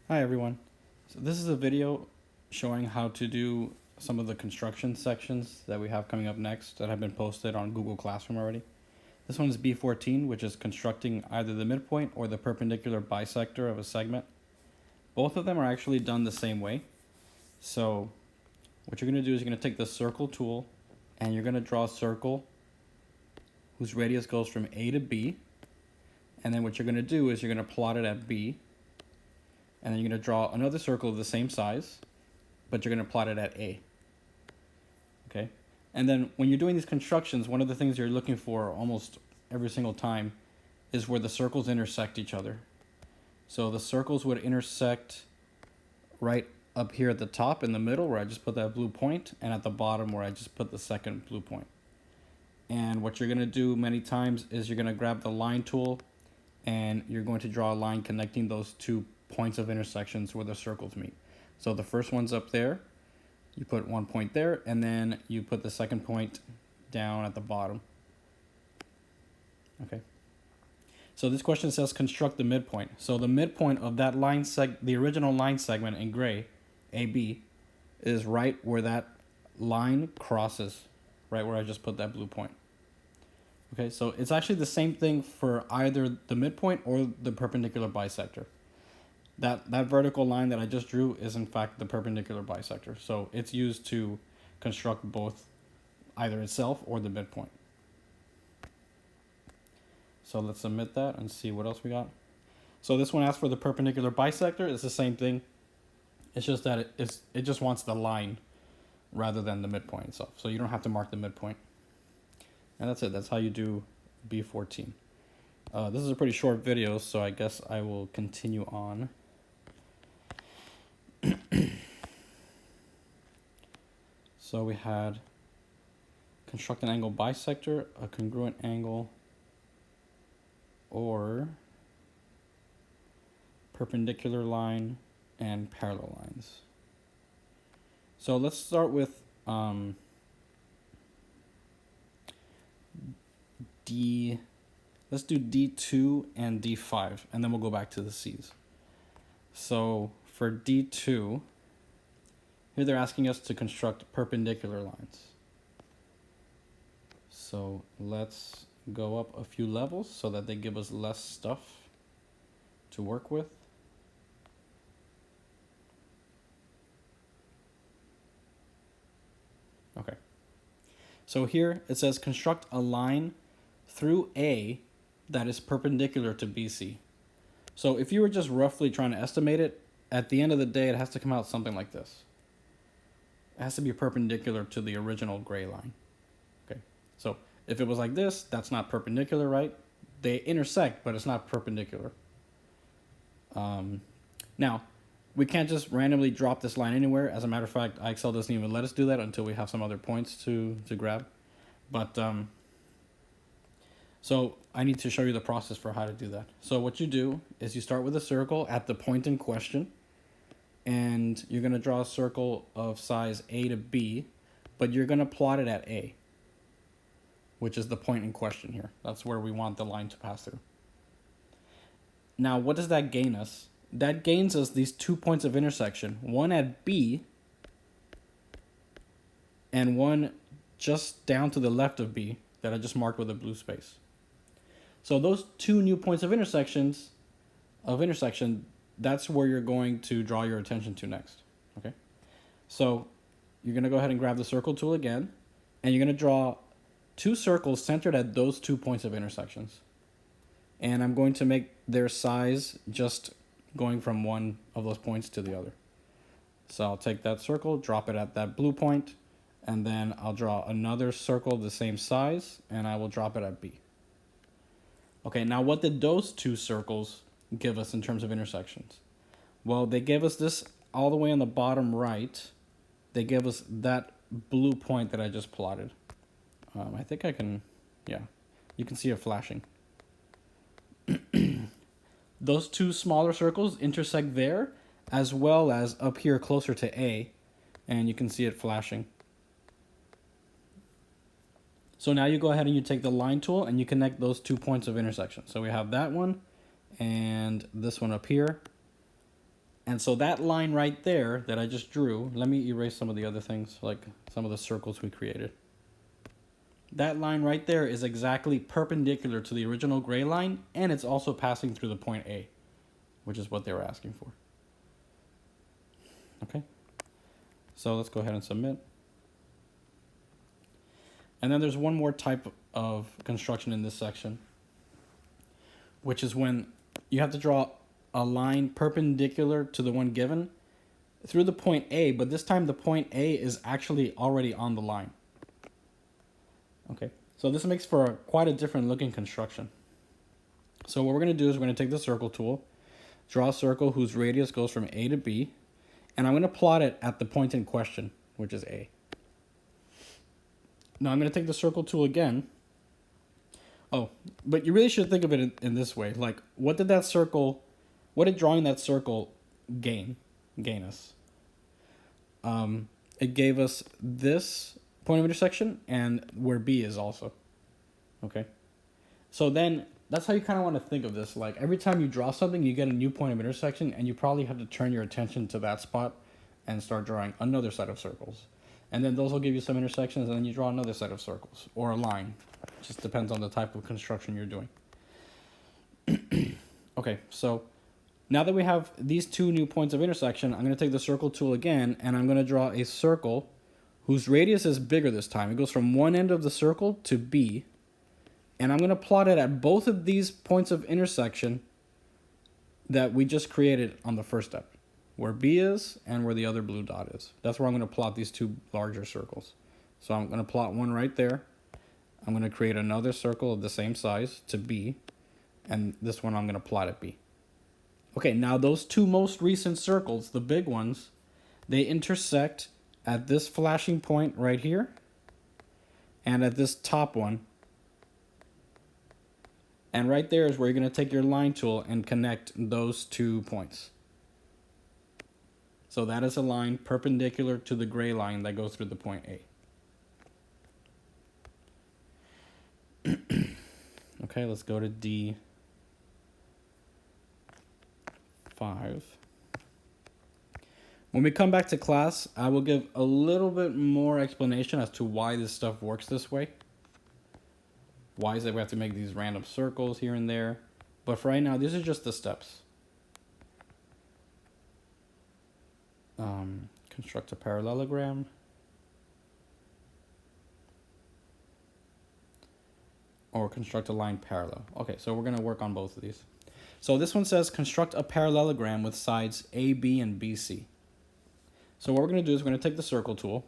Hi everyone. So this is a video showing how to do some of the construction sections that we have coming up next that have been posted on Google Classroom already. This one is B14, which is constructing either the midpoint or the perpendicular bisector of a segment. Both of them are actually done the same way. So what you're going to do is you're going to take the circle tool and you're going to draw a circle whose radius goes from A to B. And then what you're going to do is you're going to plot it at B. And then you're going to draw another circle of the same size, but you're going to plot it at A. Okay? And then when you're doing these constructions, one of the things you're looking for almost every single time is where the circles intersect each other. So the circles would intersect right up here at the top in the middle where I just put that blue point, and at the bottom where I just put the second blue point. And what you're going to do many times is you're going to grab the line tool and you're going to draw a line connecting those two points of intersections where the circles meet. So the first one's up there, you put one point there, and then you put the second point down at the bottom. Okay. So this question says construct the midpoint. So the midpoint of that line the original line segment in gray, AB, is right where that line crosses, right where I just put that blue point. Okay, so it's actually the same thing for either the midpoint or the perpendicular bisector. That vertical line that I just drew is in fact the perpendicular bisector. So it's used to construct both either itself or the midpoint. So let's submit that and see what else we got. So this one asks for the perpendicular bisector. It's the same thing. It's just that it just wants the line rather than the midpoint itself. So you don't have to mark the midpoint. And that's it. That's how you do B14. This is a pretty short video, so I guess I will continue on. So we had construct an angle bisector, a congruent angle, or perpendicular line and parallel lines. So let's start with let's do D2 and D5, and then we'll go back to the C's. So for D2, here they're asking us to construct perpendicular lines. So let's go up a few levels so that they give us less stuff to work with. Okay. So here it says construct a line through A that is perpendicular to BC. So if you were just roughly trying to estimate it, at the end of the day, it has to come out something like this. It has to be perpendicular to the original gray line. Okay, so if it was like this, that's not perpendicular, right? They intersect, but it's not perpendicular. Now, we can't just randomly drop this line anywhere. As a matter of fact, IXL doesn't even let us do that until we have some other points to grab. But so I need to show you the process for how to do that. So what you do is you start with a circle at the point in question, and you're going to draw a circle of size A to B, but you're going to plot it at A, which is the point in question here. That's where we want the line to pass through. Now, what does that gain us? That gains us these 2 points of intersection, one at B and one just down to the left of B that I just marked with a blue space. So those two new points of intersection, that's where you're going to draw your attention to next. Okay, so you're going to go ahead and grab the circle tool again, and you're going to draw two circles centered at those 2 points of intersections. And I'm going to make their size just going from one of those points to the other. So I'll take that circle, drop it at that blue point, and then I'll draw another circle the same size, and I will drop it at B. Okay, now what did those two circles give us in terms of intersections? Well, they gave us this all the way on the bottom right. They gave us that blue point that I just plotted. I think I can, yeah, you can see it flashing. Those two smaller circles intersect there, as well as up here closer to A, and you can see it flashing. So now you go ahead and you take the line tool and you connect those 2 points of intersection. So we have that one and this one up here. And so that line right there that I just drew, let me erase some of the other things, like some of the circles we created. That line right there is exactly perpendicular to the original gray line, and it's also passing through the point A, which is what they were asking for. Okay, so let's go ahead and submit. And then there's one more type of construction in this section, which is when you have to draw a line perpendicular to the one given through the point A, but this time the point A is actually already on the line. Okay, so this makes for quite a different looking construction. So what we're going to do is we're going to take the circle tool, draw a circle whose radius goes from A to B, and I'm going to plot it at the point in question, which is A. Now I'm going to take the circle tool again. Oh, but you really should think of it in this way. Like, what did drawing that circle gain us? It gave us this point of intersection and where B is also. Okay? So then, that's how you kind of want to think of this. Like, every time you draw something, you get a new point of intersection, and you probably have to turn your attention to that spot and start drawing another set of circles. And then those will give you some intersections, and then you draw another set of circles, or a line. It just depends on the type of construction you're doing. Okay, so now that we have these two new points of intersection, I'm going to take the circle tool again, and I'm going to draw a circle whose radius is bigger this time. It goes from one end of the circle to B, and I'm going to plot it at both of these points of intersection that we just created on the first step, where B is and where the other blue dot is. That's where I'm going to plot these two larger circles. So I'm going to plot one right there. I'm going to create another circle of the same size to B, and this one I'm going to plot at B. Okay, now those two most recent circles, the big ones, they intersect at this flashing point right here and at this top one. And right there is where you're going to take your line tool and connect those 2 points. So that is a line perpendicular to the gray line that goes through the point A. Okay, let's go to D5. When we come back to class, I will give a little bit more explanation as to why this stuff works this way. Why is it we have to make these random circles here and there? But for right now, these are just the steps. Construct a parallelogram. Or construct a line parallel. Okay, so we're going to work on both of these. So this one says construct a parallelogram with sides AB and BC. So what we're going to do is we're going to take the circle tool.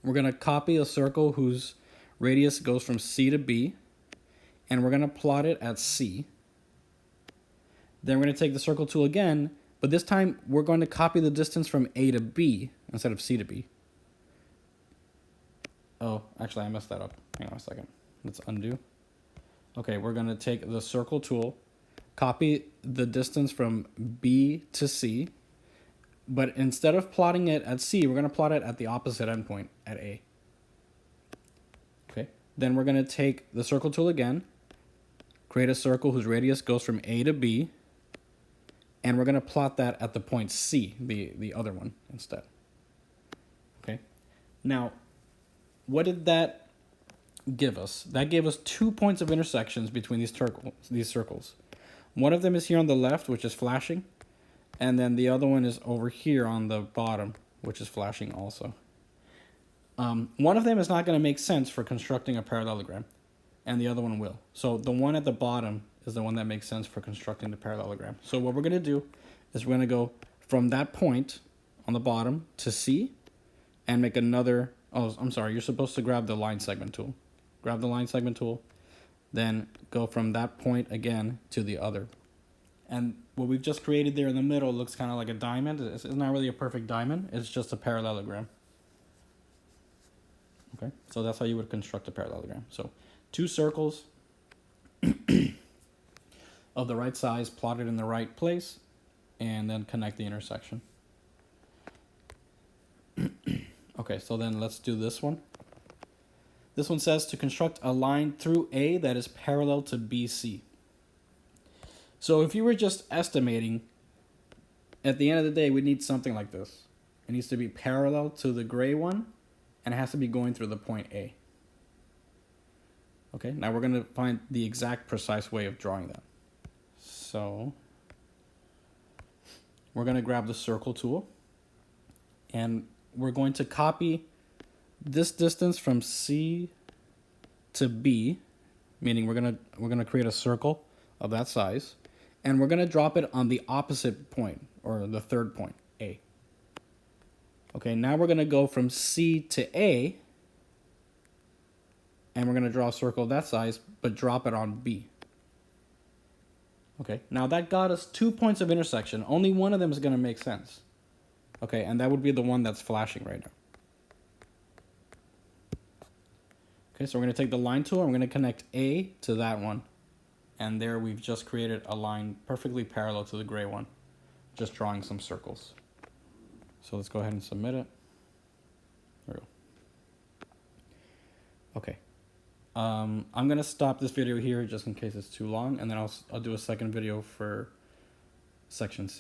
We're going to copy a circle whose radius goes from C to B, and we're going to plot it at C. Then we're going to take the circle tool again, but this time we're going to copy the distance from A to B instead of C to B. Oh, actually I messed that up. Hang on a second. Let's undo. Okay, we're going to take the circle tool, copy the distance from B to C, but instead of plotting it at C, we're going to plot it at the opposite endpoint at A. Okay, then we're going to take the circle tool again, create a circle whose radius goes from A to B, and we're going to plot that at the point C, the other one instead. Okay, now what did that give us? That gave us 2 points of intersections between these circles. One of them is here on the left, which is flashing, and then the other one is over here on the bottom, which is flashing also. One of them is not going to make sense for constructing a parallelogram, and the other one will. So the one at the bottom is the one that makes sense for constructing the parallelogram. So what we're going to do is we're going to go from that point on the bottom to C and make another. Oh, I'm sorry, you're supposed to grab the line segment tool. Grab the line segment tool, then go from that point again to the other. And what we've just created there in the middle looks kind of like a diamond. It's not really a perfect diamond. It's just a parallelogram. Okay, so that's how you would construct a parallelogram. So 2 circles of the right size plotted in the right place, and then connect the intersection. Okay, so then let's do this one. This one says to construct a line through A that is parallel to BC. So if you were just estimating at the end of the day, we need something like this. It needs to be parallel to the gray one, and it has to be going through the point A. Okay, now we're going to find the exact precise way of drawing that. So we're going to grab the circle tool, and we're going to copy this distance from C to B, meaning we're gonna create a circle of that size, and we're gonna drop it on the opposite point, or the third point, A. Okay, now we're gonna go from C to A, and we're gonna draw a circle of that size, but drop it on B. Okay, now that got us 2 points of intersection. Only one of them is gonna make sense. Okay, and that would be the one that's flashing right now. Okay, so we're going to take the line tool and we're going to connect A to that one. And there we've just created a line perfectly parallel to the gray one, just drawing some circles. So let's go ahead and submit it. There we go. Okay. I'm going to stop this video here just in case it's too long, and then I'll do a second video for section C.